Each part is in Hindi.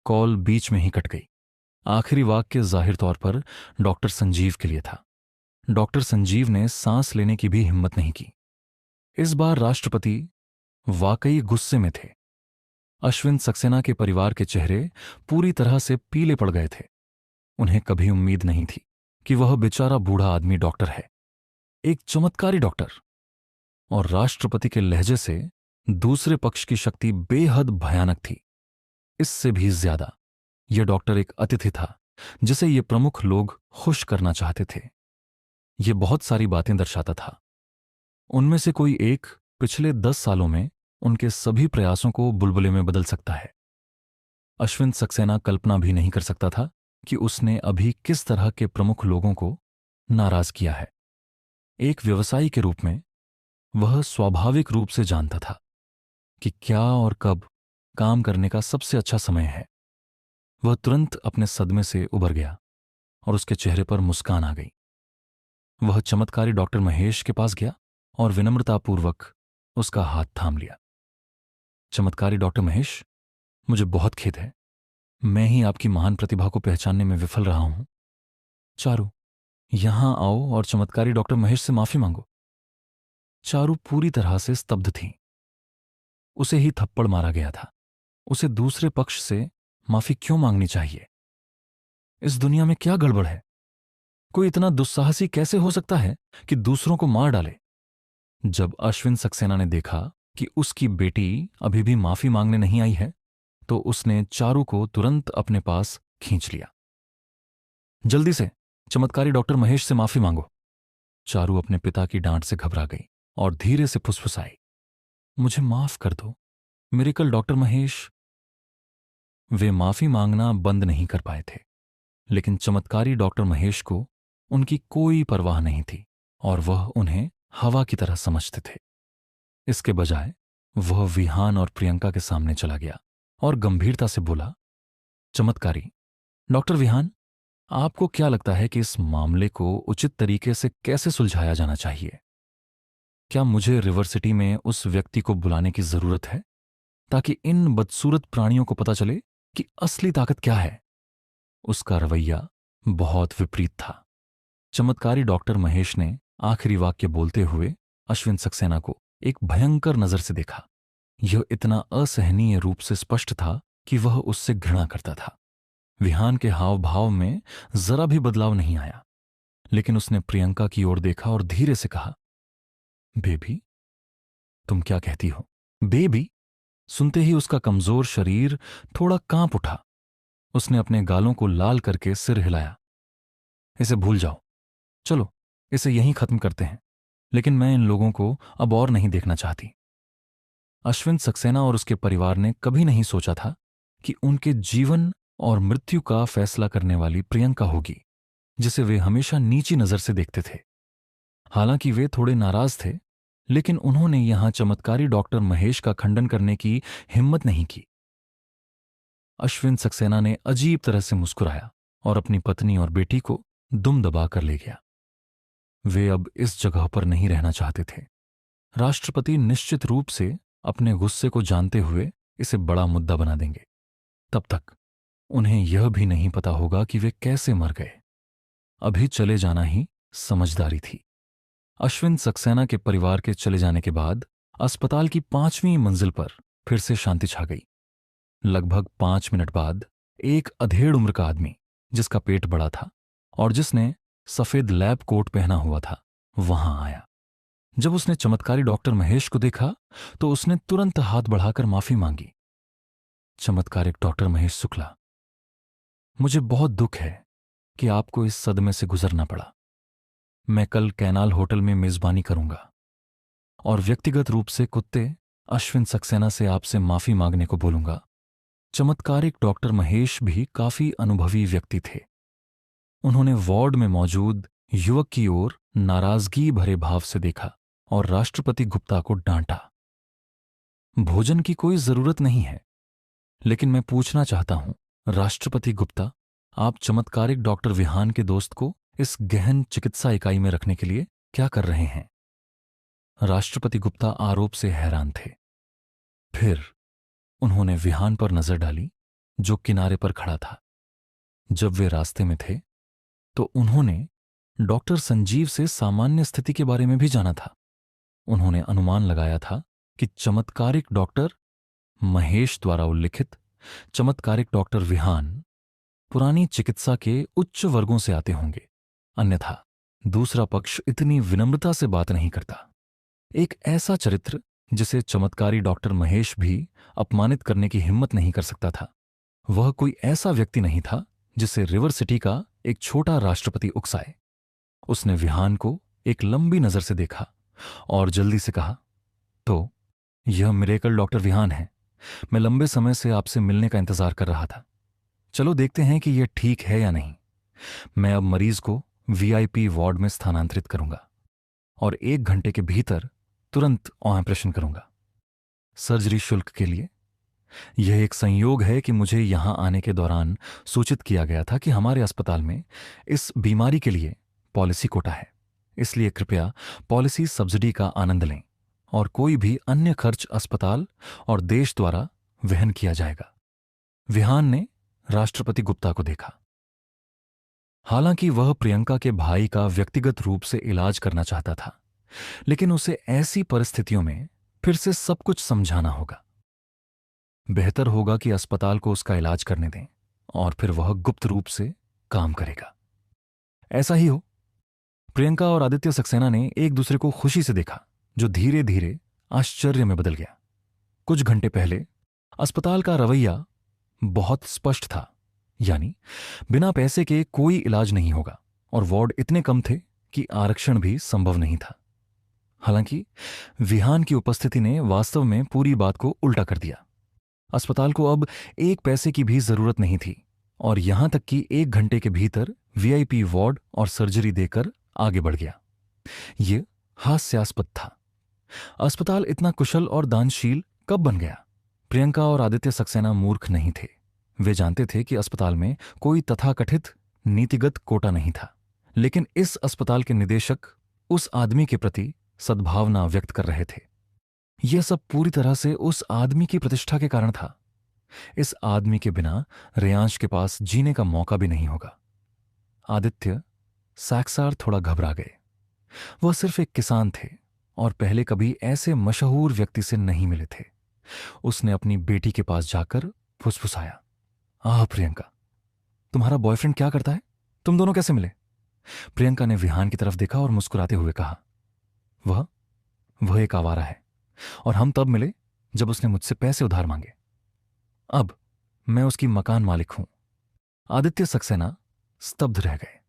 कॉल बीच में ही कट गई। आखिरी वाक्य जाहिर तौर पर डॉक्टर संजीव के लिए था। डॉक्टर संजीव ने सांस लेने की भी हिम्मत नहीं की। इस बार राष्ट्रपति वाकई गुस्से में थे। अश्विन सक्सेना के परिवार के चेहरे पूरी तरह से पीले पड़ गए थे। उन्हें कभी उम्मीद नहीं थी कि वह बेचारा बूढ़ा आदमी डॉक्टर है, एक चमत्कारी डॉक्टर। और राष्ट्रपति के लहजे से दूसरे पक्ष की शक्ति बेहद भयानक थी। इससे भी ज्यादा यह डॉक्टर एक अतिथि था जिसे ये प्रमुख लोग खुश करना चाहते थे। ये बहुत सारी बातें दर्शाता था। उनमें से कोई एक पिछले 10 सालों में उनके सभी प्रयासों को बुलबुले में बदल सकता है। अश्विन सक्सेना कल्पना भी नहीं कर सकता था कि उसने अभी किस तरह के प्रमुख लोगों को नाराज किया है। एक व्यवसायी के रूप में वह स्वाभाविक रूप से जानता था कि क्या और कब काम करने का सबसे अच्छा समय है। वह तुरंत अपने सदमे से उबर गया और उसके चेहरे पर मुस्कान आ गई। वह चमत्कारी डॉक्टर महेश के पास गया और विनम्रतापूर्वक उसका हाथ थाम लिया। चमत्कारी डॉक्टर महेश, मुझे बहुत खेद है, मैं ही आपकी महान प्रतिभा को पहचानने में विफल रहा हूं। चारू, यहां आओ और चमत्कारी डॉक्टर महेश से माफी मांगो। चारू पूरी तरह से स्तब्ध थी। उसे ही थप्पड़ मारा गया था। उसे दूसरे पक्ष से माफी क्यों मांगनी चाहिए? इस दुनिया में क्या गड़बड़ है? कोई इतना दुस्साहसी कैसे हो सकता है कि दूसरों को मार डाले? जब अश्विन सक्सेना ने देखा कि उसकी बेटी अभी भी माफी मांगने नहीं आई है, तो उसने चारू को तुरंत अपने पास खींच लिया। जल्दी से चमत्कारी डॉक्टर महेश से माफी मांगो। चारू अपने पिता की डांट से घबरा गई और धीरे से फुसफुसाई, मुझे माफ कर दो मिरेकल डॉक्टर महेश। वे माफी मांगना बंद नहीं कर पाए थे, लेकिन चमत्कारी डॉक्टर महेश को उनकी कोई परवाह नहीं थी और वह उन्हें हवा की तरह समझते थे। इसके बजाय वह विहान और प्रियंका के सामने चला गया और गंभीरता से बोला, चमत्कारी डॉक्टर विहान, आपको क्या लगता है कि इस मामले को उचित तरीके से कैसे सुलझाया जाना चाहिए? क्या मुझे रिवर सिटी में उस व्यक्ति को बुलाने की जरूरत है ताकि इन बदसूरत प्राणियों को पता चले कि असली ताकत क्या है? उसका रवैया बहुत विपरीत था। चमत्कारी डॉक्टर महेश ने आखिरी वाक्य बोलते हुए अश्विन सक्सेना को एक भयंकर नजर से देखा। यह इतना असहनीय रूप से स्पष्ट था कि वह उससे घृणा करता था। विहान के हाव भाव में जरा भी बदलाव नहीं आया, लेकिन उसने प्रियंका की ओर देखा और धीरे से कहा, बेबी, तुम क्या कहती हो? बेबी? सुनते ही उसका कमजोर शरीर थोड़ा कांप उठा। उसने अपने गालों को लाल करके सिर हिलाया। इसे भूल जाओ, चलो इसे यहीं खत्म करते हैं, लेकिन मैं इन लोगों को अब और नहीं देखना चाहती। अश्विन सक्सेना और उसके परिवार ने कभी नहीं सोचा था कि उनके जीवन और मृत्यु का फैसला करने वाली प्रियंका होगी, जिसे वे हमेशा नीची नजर से देखते थे। हालांकि वे थोड़े नाराज थे, लेकिन उन्होंने यहां चमत्कारी डॉक्टर महेश का खंडन करने की हिम्मत नहीं की। अश्विन सक्सेना ने अजीब तरह से मुस्कुराया और अपनी पत्नी और बेटी को दुम दबा कर ले गया। वे अब इस जगह पर नहीं रहना चाहते थे। राष्ट्रपति निश्चित रूप से अपने गुस्से को जानते हुए इसे बड़ा मुद्दा बना देंगे। तब तक उन्हें यह भी नहीं पता होगा कि वे कैसे मर गए। अभी चले जाना ही समझदारी थी। अश्विन सक्सेना के परिवार के चले जाने के बाद अस्पताल की 5वीं मंजिल पर फिर से शांति छा गई। लगभग 5 मिनट बाद एक अधेड़ उम्र का आदमी, जिसका पेट बड़ा था और जिसने सफेद लैब कोट पहना हुआ था, वहां आया। जब उसने चमत्कारी डॉक्टर महेश को देखा तो उसने तुरंत हाथ बढ़ाकर माफी मांगी। चमत्कारिक डॉक्टर महेश शुक्ला, मुझे बहुत दुख है कि आपको इस सदमे से गुजरना पड़ा। मैं कल कैनाल होटल में मेजबानी करूंगा और व्यक्तिगत रूप से कुत्ते अश्विन सक्सेना से आपसे माफी मांगने को बोलूंगा। चमत्कारिक डॉक्टर महेश भी काफी अनुभवी व्यक्ति थे। उन्होंने वार्ड में मौजूद युवक की ओर नाराजगी भरे भाव से देखा और राष्ट्रपति गुप्ता को डांटा। भोजन की कोई जरूरत नहीं है, लेकिन मैं पूछना चाहता हूं, राष्ट्रपति गुप्ता, आप चमत्कारिक डॉक्टर विहान के दोस्त को इस गहन चिकित्सा इकाई में रखने के लिए क्या कर रहे हैं? राष्ट्रपति गुप्ता आरोप से हैरान थे। फिर उन्होंने विहान पर नजर डाली, जो किनारे पर खड़ा था। जब वे रास्ते में थे तो उन्होंने डॉक्टर संजीव से सामान्य स्थिति के बारे में भी जाना था। उन्होंने अनुमान लगाया था कि चमत्कारिक डॉक्टर महेश द्वारा उल्लिखित चमत्कारिक डॉक्टर विहान पुरानी चिकित्सा के उच्च वर्गों से आते होंगे, अन्यथा दूसरा पक्ष इतनी विनम्रता से बात नहीं करता। एक ऐसा चरित्र जिसे चमत्कारी डॉक्टर महेश भी अपमानित करने की हिम्मत नहीं कर सकता था। वह कोई ऐसा व्यक्ति नहीं था जिसे रिवर सिटी का एक छोटा राष्ट्रपति उकसाए। उसने विहान को एक लंबी नजर से देखा और जल्दी से कहा, तो यह मिरेकल डॉक्टर विहान है। मैं लंबे समय से आपसे मिलने का इंतजार कर रहा था। चलो देखते हैं कि यह ठीक है या नहीं। मैं अब मरीज को वीआईपी वार्ड में स्थानांतरित करूंगा और 1 घंटे के भीतर तुरंत ऑपरेशन करूंगा। सर्जरी शुल्क के लिए यह एक संयोग है कि मुझे यहां आने के दौरान सूचित किया गया था कि हमारे अस्पताल में इस बीमारी के लिए पॉलिसी कोटा है। इसलिए कृपया पॉलिसी सब्सिडी का आनंद लें और कोई भी अन्य खर्च अस्पताल और देश द्वारा वहन किया जाएगा। विहान ने राष्ट्रपति गुप्ता को देखा। हालांकि वह प्रियंका के भाई का व्यक्तिगत रूप से इलाज करना चाहता था, लेकिन उसे ऐसी परिस्थितियों में फिर से सब कुछ समझाना होगा। बेहतर होगा कि अस्पताल को उसका इलाज करने दें और फिर वह गुप्त रूप से काम करेगा। ऐसा ही हो। प्रियंका और आदित्य सक्सेना ने एक दूसरे को खुशी से देखा, जो धीरे धीरे आश्चर्य में बदल गया। कुछ घंटे पहले अस्पताल का रवैया बहुत स्पष्ट था, यानी बिना पैसे के कोई इलाज नहीं होगा और वार्ड इतने कम थे कि आरक्षण भी संभव नहीं था। हालांकि विहान की उपस्थिति ने वास्तव में पूरी बात को उल्टा कर दिया। अस्पताल को अब 1 पैसे की भी जरूरत नहीं थी और यहां तक कि 1 घंटे के भीतर वीआईपी वार्ड और सर्जरी देकर आगे बढ़ गया। ये हास्यास्पद था। अस्पताल इतना कुशल और दानशील कब बन गया? प्रियंका और आदित्य सक्सेना मूर्ख नहीं थे। वे जानते थे कि अस्पताल में कोई तथाकथित नीतिगत कोटा नहीं था, लेकिन इस अस्पताल के निदेशक उस आदमी के प्रति सद्भावना व्यक्त कर रहे थे। यह सब पूरी तरह से उस आदमी की प्रतिष्ठा के कारण था। इस आदमी के बिना रेयांश के पास जीने का मौका भी नहीं होगा। आदित्य सैक्सार थोड़ा घबरा गए। वह सिर्फ एक किसान थे और पहले कभी ऐसे मशहूर व्यक्ति से नहीं मिले थे। उसने अपनी बेटी के पास जाकर फुसफुसाया, आह प्रियंका, तुम्हारा बॉयफ्रेंड क्या करता है? तुम दोनों कैसे मिले? प्रियंका ने विहान की तरफ देखा और मुस्कुराते हुए कहा, वह एक आवारा है और हम तब मिले जब उसने मुझसे पैसे उधार मांगे। अब मैं उसकी मकान मालिक हूं। आदित्य सक्सेना स्तब्ध रह गए।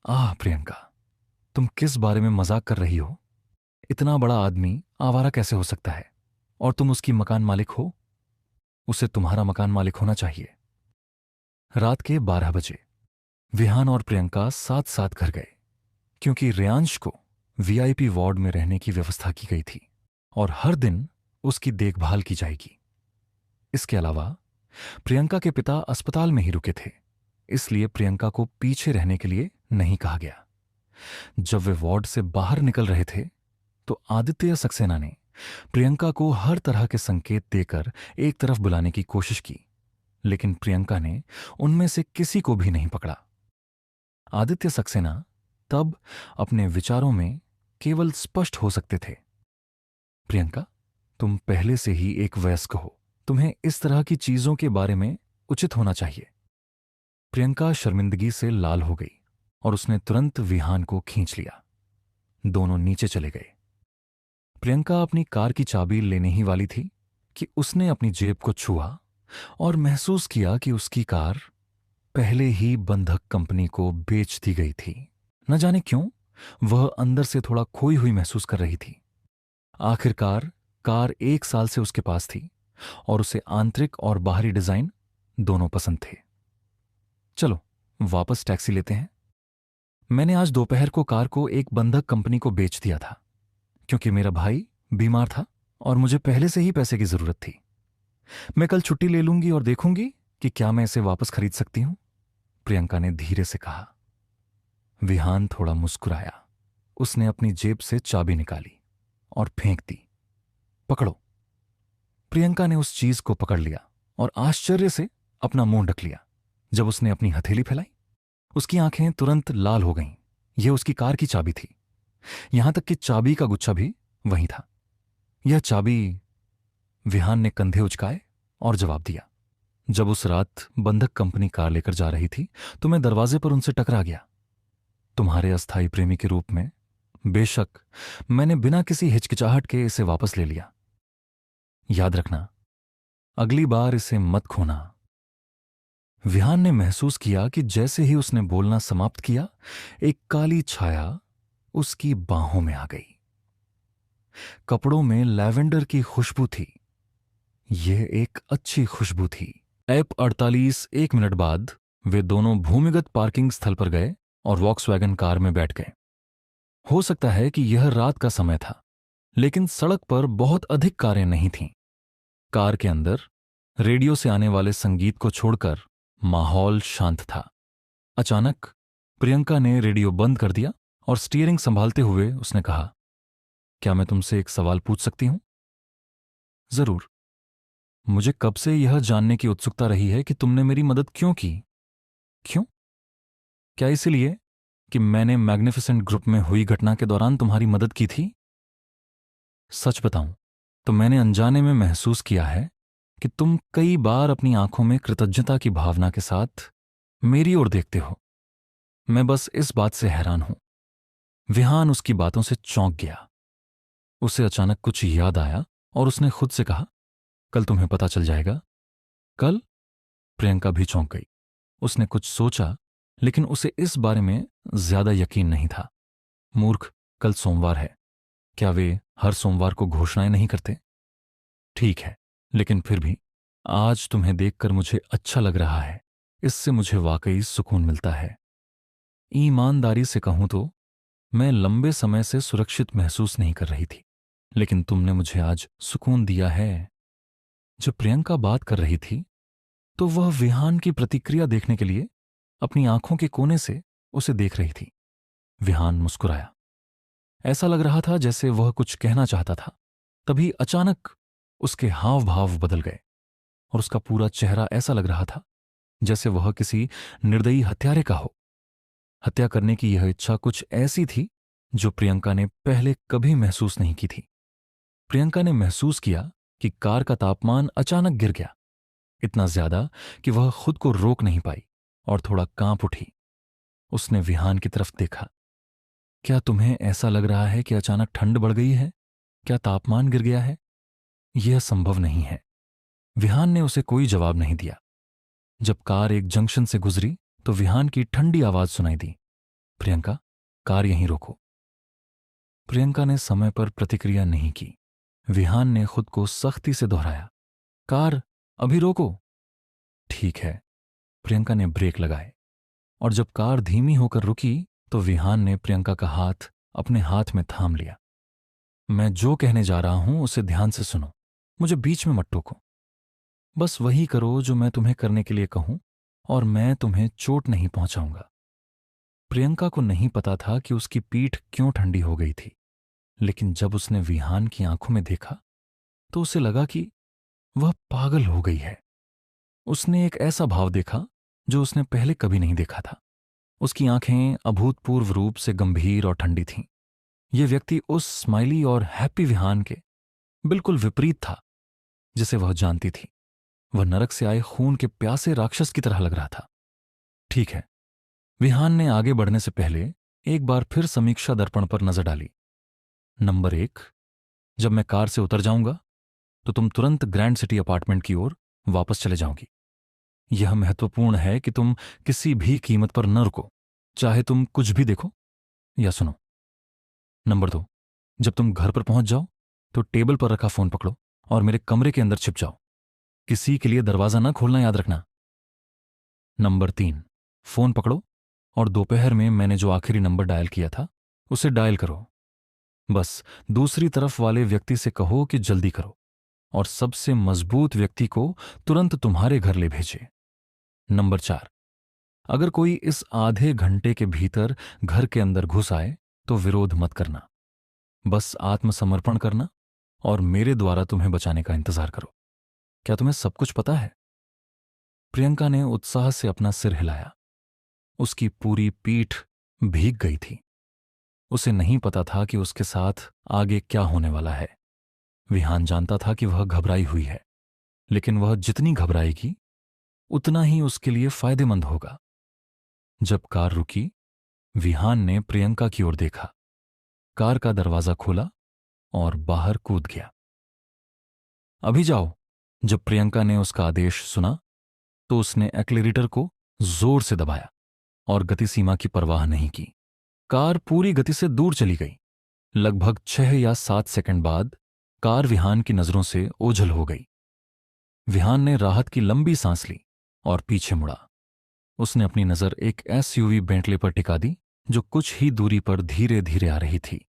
आह प्रियंका, तुम किस बारे में मजाक कर रही हो? इतना बड़ा आदमी आवारा कैसे हो सकता है और तुम उसकी मकान मालिक हो? उसे तुम्हारा मकान मालिक होना चाहिए। रात के 12 बजे विहान और प्रियंका साथ साथ घर गए, क्योंकि रेयांश को वीआईपी वार्ड में रहने की व्यवस्था की गई थी और हर दिन उसकी देखभाल की जाएगी। इसके अलावा प्रियंका के पिता अस्पताल में ही रुके थे, इसलिए प्रियंका को पीछे रहने के लिए नहीं कहा गया। जब वे वार्ड से बाहर निकल रहे थे तो आदित्य सक्सेना ने प्रियंका को हर तरह के संकेत देकर एक तरफ बुलाने की कोशिश की, लेकिन प्रियंका ने उनमें से किसी को भी नहीं पकड़ा। आदित्य सक्सेना तब अपने विचारों में केवल स्पष्ट हो सकते थे। प्रियंका, तुम पहले से ही एक वयस्क हो, तुम्हें इस तरह की चीजों के बारे में उचित होना चाहिए। प्रियंका शर्मिंदगी से लाल हो गई और उसने तुरंत विहान को खींच लिया। दोनों नीचे चले गए। प्रियंका अपनी कार की चाबी लेने ही वाली थी कि उसने अपनी जेब को छुआ और महसूस किया कि उसकी कार पहले ही बंधक कंपनी को बेच दी गई थी। न जाने क्यों वह अंदर से थोड़ा खोई हुई महसूस कर रही थी। आखिरकार कार 1 साल से उसके पास थी और उसे आंतरिक और बाहरी डिजाइन दोनों पसंद थे। चलो वापस टैक्सी लेते हैं। मैंने आज दोपहर को कार को एक बंधक कंपनी को बेच दिया था, क्योंकि मेरा भाई बीमार था और मुझे पहले से ही पैसे की जरूरत थी। मैं कल छुट्टी ले लूंगी और देखूंगी कि क्या मैं इसे वापस खरीद सकती हूं, प्रियंका ने धीरे से कहा। विहान थोड़ा मुस्कुराया। उसने अपनी जेब से चाबी निकाली और फेंक दी। पकड़ो। प्रियंका ने उस चीज को पकड़ लिया और आश्चर्य से अपना मुंह ढक लिया। जब उसने अपनी हथेली फैलाई, उसकी आंखें तुरंत लाल हो गईं। यह उसकी कार की चाबी थी, यहां तक कि चाबी का गुच्छा भी वहीं था। यह चाबी। विहान ने कंधे उचकाए और जवाब दिया, जब उस रात बंधक कंपनी कार लेकर जा रही थी तो मैं दरवाजे पर उनसे टकरा गया, तुम्हारे अस्थायी प्रेमी के रूप में। बेशक मैंने बिना किसी हिचकिचाहट के इसे वापस ले लिया। याद रखना, अगली बार इसे मत खोना। विहान ने महसूस किया कि जैसे ही उसने बोलना समाप्त किया, एक काली छाया उसकी बाहों में आ गई। कपड़ों में लैवेंडर की खुशबू थी। यह एक अच्छी खुशबू थी। एप 48 एक मिनट बाद वे दोनों भूमिगत पार्किंग स्थल पर गए और वॉक्सवैगन कार में बैठ गए। हो सकता है कि यह रात का समय था, लेकिन सड़क पर बहुत अधिक कारें नहीं थीं। कार के अंदर रेडियो से आने वाले संगीत को छोड़कर माहौल शांत था। अचानक प्रियंका ने रेडियो बंद कर दिया और स्टीयरिंग संभालते हुए उसने कहा, क्या मैं तुमसे एक सवाल पूछ सकती हूं? जरूर। मुझे कब से यह जानने की उत्सुकता रही है कि तुमने मेरी मदद क्यों की। क्यों? क्या इसलिए कि मैंने मैग्निफिसेंट ग्रुप में हुई घटना के दौरान तुम्हारी मदद की थी? सच बताऊं तो मैंने अनजाने में महसूस किया है कि तुम कई बार अपनी आंखों में कृतज्ञता की भावना के साथ मेरी ओर देखते हो। मैं बस इस बात से हैरान हूं। विहान उसकी बातों से चौंक गया। उसे अचानक कुछ याद आया और उसने खुद से कहा, कल तुम्हें पता चल जाएगा। कल? प्रियंका भी चौंक गई। उसने कुछ सोचा, लेकिन उसे इस बारे में ज्यादा यकीन नहीं था। मूर्ख, कल सोमवार है। क्या वे हर सोमवार को घोषणाएं नहीं करते? ठीक है, लेकिन फिर भी आज तुम्हें देखकर मुझे अच्छा लग रहा है। इससे मुझे वाकई सुकून मिलता है। ईमानदारी से कहूं तो मैं लंबे समय से सुरक्षित महसूस नहीं कर रही थी, लेकिन तुमने मुझे आज सुकून दिया है। जब प्रियंका बात कर रही थी तो वह विहान की प्रतिक्रिया देखने के लिए अपनी आंखों के कोने से उसे देख रही थी। विहान मुस्कुराया। ऐसा लग रहा था जैसे वह कुछ कहना चाहता था। तभी अचानक उसके हाव भाव बदल गए और उसका पूरा चेहरा ऐसा लग रहा था जैसे वह किसी निर्दयी हत्यारे का हो। हत्या करने की यह इच्छा कुछ ऐसी थी जो प्रियंका ने पहले कभी महसूस नहीं की थी। प्रियंका ने महसूस किया कि कार का तापमान अचानक गिर गया, इतना ज्यादा कि वह खुद को रोक नहीं पाई और थोड़ा कांप उठी। उसने विहान की तरफ देखा। क्या तुम्हें ऐसा लग रहा है कि अचानक ठंड बढ़ गई है? क्या तापमान गिर गया है? यह संभव नहीं है। विहान ने उसे कोई जवाब नहीं दिया। जब कार एक जंक्शन से गुजरी तो विहान की ठंडी आवाज सुनाई दी, प्रियंका, कार यहीं रोको। प्रियंका ने समय पर प्रतिक्रिया नहीं की। विहान ने खुद को सख्ती से दोहराया, कार अभी रोको। ठीक है। प्रियंका ने ब्रेक लगाए और जब कार धीमी होकर रुकी तो विहान ने प्रियंका का हाथ अपने हाथ में थाम लिया। मैं जो कहने जा रहा हूं उसे ध्यान से सुनो। मुझे बीच में मत टोको। बस वही करो जो मैं तुम्हें करने के लिए कहूं और मैं तुम्हें चोट नहीं पहुंचाऊंगा। प्रियंका को नहीं पता था कि उसकी पीठ क्यों ठंडी हो गई थी, लेकिन जब उसने विहान की आंखों में देखा तो उसे लगा कि वह पागल हो गई है। उसने एक ऐसा भाव देखा जो उसने पहले कभी नहीं देखा था। उसकी आंखें अभूतपूर्व रूप से गंभीर और ठंडी थीं। यह व्यक्ति उस स्माइली और हैप्पी विहान के बिल्कुल विपरीत था जिसे वह जानती थी। वह नरक से आए खून के प्यासे राक्षस की तरह लग रहा था। ठीक है। विहान ने आगे बढ़ने से पहले एक बार फिर समीक्षा दर्पण पर नजर डाली। नंबर 1, जब मैं कार से उतर जाऊंगा तो तुम तुरंत ग्रैंड सिटी अपार्टमेंट की ओर वापस चले जाओगी। यह महत्वपूर्ण है कि तुम किसी भी कीमत पर न रुको, चाहे तुम कुछ भी देखो या सुनो। नंबर 2, जब तुम घर पर पहुंच जाओ तो टेबल पर रखा फोन पकड़ो और मेरे कमरे के अंदर छिप जाओ। किसी के लिए दरवाजा न खोलना, याद रखना। नंबर 3, फोन पकड़ो और दोपहर में मैंने जो आखिरी नंबर डायल किया था उसे डायल करो। बस दूसरी तरफ वाले व्यक्ति से कहो कि जल्दी करो और सबसे मजबूत व्यक्ति को तुरंत तुम्हारे घर ले भेजे। नंबर 4, अगर कोई इस आधे घंटे के भीतर घर के अंदर घुस आए तो विरोध मत करना। बस आत्मसमर्पण करना और मेरे द्वारा तुम्हें बचाने का इंतजार करो। क्या तुम्हें सब कुछ पता है? प्रियंका ने उत्साह से अपना सिर हिलाया। उसकी पूरी पीठ भीग गई थी। उसे नहीं पता था कि उसके साथ आगे क्या होने वाला है। विहान जानता था कि वह घबराई हुई है, लेकिन वह जितनी घबराएगी उतना ही उसके लिए फायदेमंद होगा। जब कार रुकी, विहान ने प्रियंका की ओर देखा, कार का दरवाजा खोला और बाहर कूद गया। अभी जाओ। जब प्रियंका ने उसका आदेश सुना तो उसने एक्लेरेटर को जोर से दबाया और गति सीमा की परवाह नहीं की। कार पूरी गति से दूर चली गई। लगभग 6 या 7 सेकंड बाद कार विहान की नजरों से ओझल हो गई। विहान ने राहत की लंबी सांस ली और पीछे मुड़ा। उसने अपनी नजर एक एसयूवी बेंटले पर टिका दी जो कुछ ही दूरी पर धीरे धीरे आ रही थी।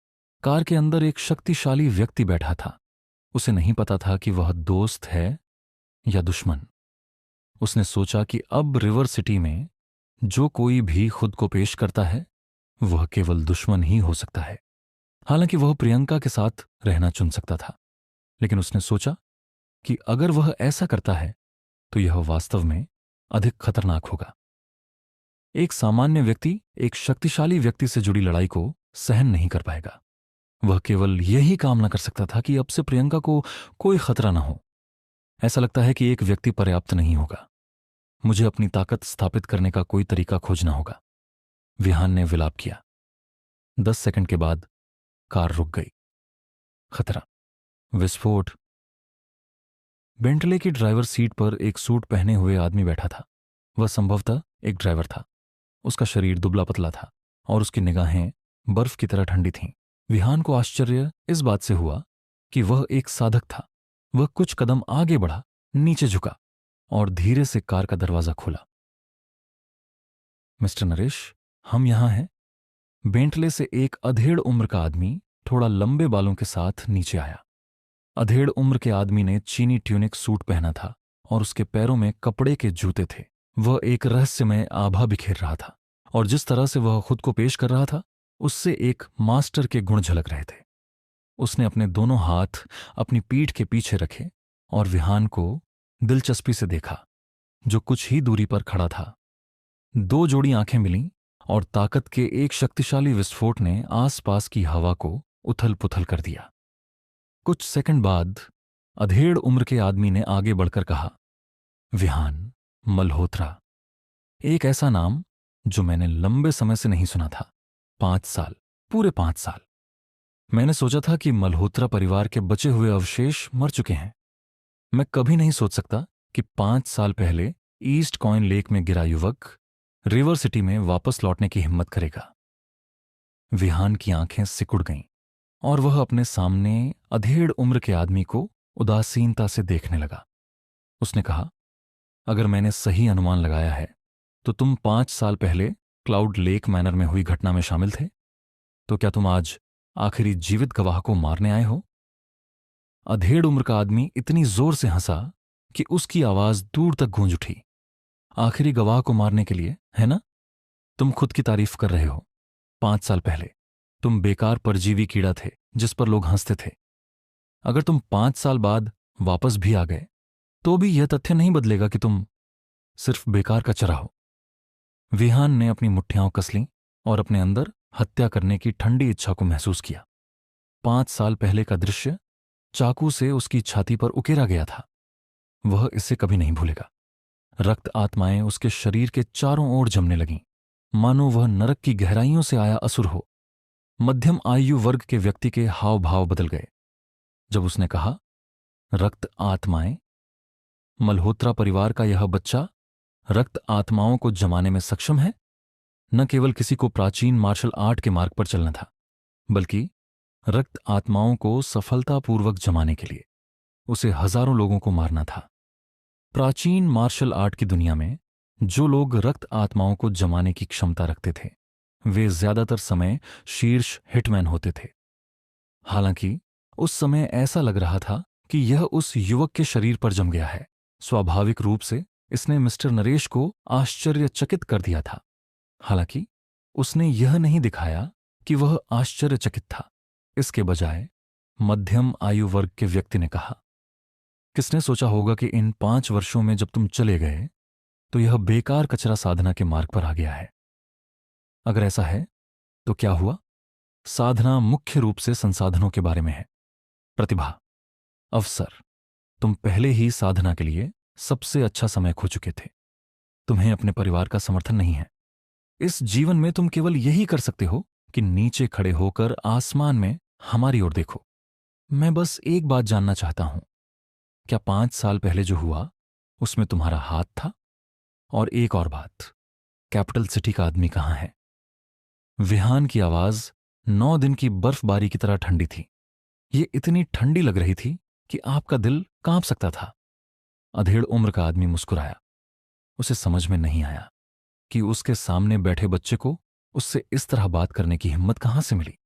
कार के अंदर एक शक्तिशाली व्यक्ति बैठा था। उसे नहीं पता था कि वह दोस्त है या दुश्मन। उसने सोचा कि अब रिवर सिटी में जो कोई भी खुद को पेश करता है वह केवल दुश्मन ही हो सकता है। हालांकि वह प्रियंका के साथ रहना चुन सकता था, लेकिन उसने सोचा कि अगर वह ऐसा करता है तो यह वास्तव में अधिक खतरनाक होगा। एक सामान्य व्यक्ति एक शक्तिशाली व्यक्ति से जुड़ी लड़ाई को सहन नहीं कर पाएगा। वह केवल यही कामना कर सकता था कि अब से प्रियंका को कोई खतरा न हो। ऐसा लगता है कि एक व्यक्ति पर्याप्त नहीं होगा। मुझे अपनी ताकत स्थापित करने का कोई तरीका खोजना होगा। विहान ने विलाप किया। 10 सेकंड के बाद कार रुक गई। खतरा, विस्फोट। बेंटले की ड्राइवर सीट पर एक सूट पहने हुए आदमी बैठा था। वह संभवतः एक ड्राइवर था। उसका शरीर दुबला पतला था और उसकी निगाहें बर्फ की तरह ठंडी थीं। विहान को आश्चर्य इस बात से हुआ कि वह एक साधक था। वह कुछ कदम आगे बढ़ा, नीचे झुका और धीरे से कार का दरवाजा खोला। मिस्टर नरेश, हम यहां हैं। बेंटले से एक अधेड़ उम्र का आदमी थोड़ा लंबे बालों के साथ नीचे आया। अधेड़ उम्र के आदमी ने चीनी ट्यूनिक सूट पहना था और उसके पैरों में कपड़े के जूते थे। वह एक रहस्यमय आभा बिखेर रहा था और जिस तरह से वह खुद को पेश कर रहा था उससे एक मास्टर के गुण झलक रहे थे। उसने अपने दोनों हाथ अपनी पीठ के पीछे रखे और विहान को दिलचस्पी से देखा, जो कुछ ही दूरी पर खड़ा था। 2 जोड़ी आंखें मिलीं और ताकत के एक शक्तिशाली विस्फोट ने आसपास की हवा को उथल पुथल कर दिया। कुछ सेकंड बाद अधेड़ उम्र के आदमी ने आगे बढ़कर कहा, विहान मल्होत्रा, एक ऐसा नाम जो मैंने लंबे समय से नहीं सुना था। 5 साल, पूरे 5 साल। मैंने सोचा था कि मल्होत्रा परिवार के बचे हुए अवशेष मर चुके हैं। मैं कभी नहीं सोच सकता कि 5 साल पहले ईस्ट कॉइन लेक में गिरा युवक रिवर सिटी में वापस लौटने की हिम्मत करेगा। विहान की आंखें सिकुड़ गईं और वह अपने सामने अधेड़ उम्र के आदमी को उदासीनता से देखने लगा। उसने कहा, अगर मैंने सही अनुमान लगाया है तो तुम 5 साल पहले क्लाउड लेक मैनर में हुई घटना में शामिल थे। तो क्या तुम आज आखिरी जीवित गवाह को मारने आए हो? अधेड़ उम्र का आदमी इतनी जोर से हंसा कि उसकी आवाज दूर तक गूंज उठी। आखिरी गवाह को मारने के लिए, है ना? तुम खुद की तारीफ कर रहे हो। 5 साल पहले तुम बेकार परजीवी कीड़ा थे जिस पर लोग हंसते थे। अगर तुम 5 साल बाद वापस भी आ गए तो भी यह तथ्य नहीं बदलेगा कि तुम सिर्फ बेकार का चरा हो। विहान ने अपनी मुट्ठियां कस लीं और अपने अंदर हत्या करने की ठंडी इच्छा को महसूस किया। 5 साल पहले का दृश्य चाकू से उसकी छाती पर उकेरा गया था। वह इसे कभी नहीं भूलेगा। रक्त आत्माएं उसके शरीर के चारों ओर जमने लगीं, मानो वह नरक की गहराइयों से आया असुर हो। मध्यम आयु वर्ग के व्यक्ति के हाव भाव बदल गए जब उसने कहा, रक्त आत्माएं। मल्होत्रा परिवार का यह बच्चा रक्त आत्माओं को जमाने में सक्षम है। न केवल किसी को प्राचीन मार्शल आर्ट के मार्ग पर चलना था, बल्कि रक्त आत्माओं को सफलतापूर्वक जमाने के लिए उसे हजारों लोगों को मारना था। प्राचीन मार्शल आर्ट की दुनिया में जो लोग रक्त आत्माओं को जमाने की क्षमता रखते थे वे ज्यादातर समय शीर्ष हिटमैन होते थे। हालांकि उस समय ऐसा लग रहा था कि यह उस युवक के शरीर पर जम गया है। स्वाभाविक रूप से इसने मिस्टर नरेश को आश्चर्यचकित कर दिया था। हालांकि उसने यह नहीं दिखाया कि वह आश्चर्यचकित था। इसके बजाय मध्यम आयु वर्ग के व्यक्ति ने कहा, किसने सोचा होगा कि इन 5 वर्षों में जब तुम चले गए तो यह बेकार कचरा साधना के मार्ग पर आ गया है। अगर ऐसा है तो क्या हुआ? साधना मुख्य रूप से संसाधनों के बारे में है। प्रतिभा, अवसर। तुम पहले ही साधना के लिए सबसे अच्छा समय खो चुके थे। तुम्हें अपने परिवार का समर्थन नहीं है। इस जीवन में तुम केवल यही कर सकते हो कि नीचे खड़े होकर आसमान में हमारी ओर देखो। मैं बस एक बात जानना चाहता हूं, क्या 5 साल पहले जो हुआ उसमें तुम्हारा हाथ था? और एक और बात, कैपिटल सिटी का आदमी कहां है? विहान की आवाज 9 दिन की बर्फबारी की तरह ठंडी थी। ये इतनी ठंडी लग रही थी कि आपका दिल कांप सकता था। अधेड़ उम्र का आदमी मुस्कुराया। उसे समझ में नहीं आया कि उसके सामने बैठे बच्चे को उससे इस तरह बात करने की हिम्मत कहां से मिली।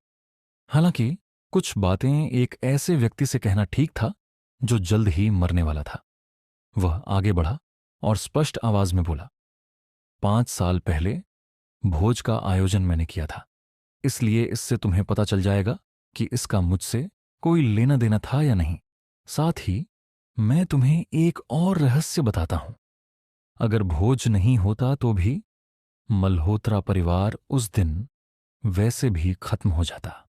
हालांकि कुछ बातें एक ऐसे व्यक्ति से कहना ठीक था जो जल्द ही मरने वाला था। वह आगे बढ़ा और स्पष्ट आवाज में बोला, 5 साल पहले भोज का आयोजन मैंने किया था, इसलिए इससे तुम्हें पता चल जाएगा कि इसका मुझसे कोई लेना देना था या नहीं। साथ ही मैं तुम्हें एक और रहस्य बताता हूं। अगर भोज नहीं होता तो भी मल्होत्रा परिवार उस दिन वैसे भी खत्म हो जाता।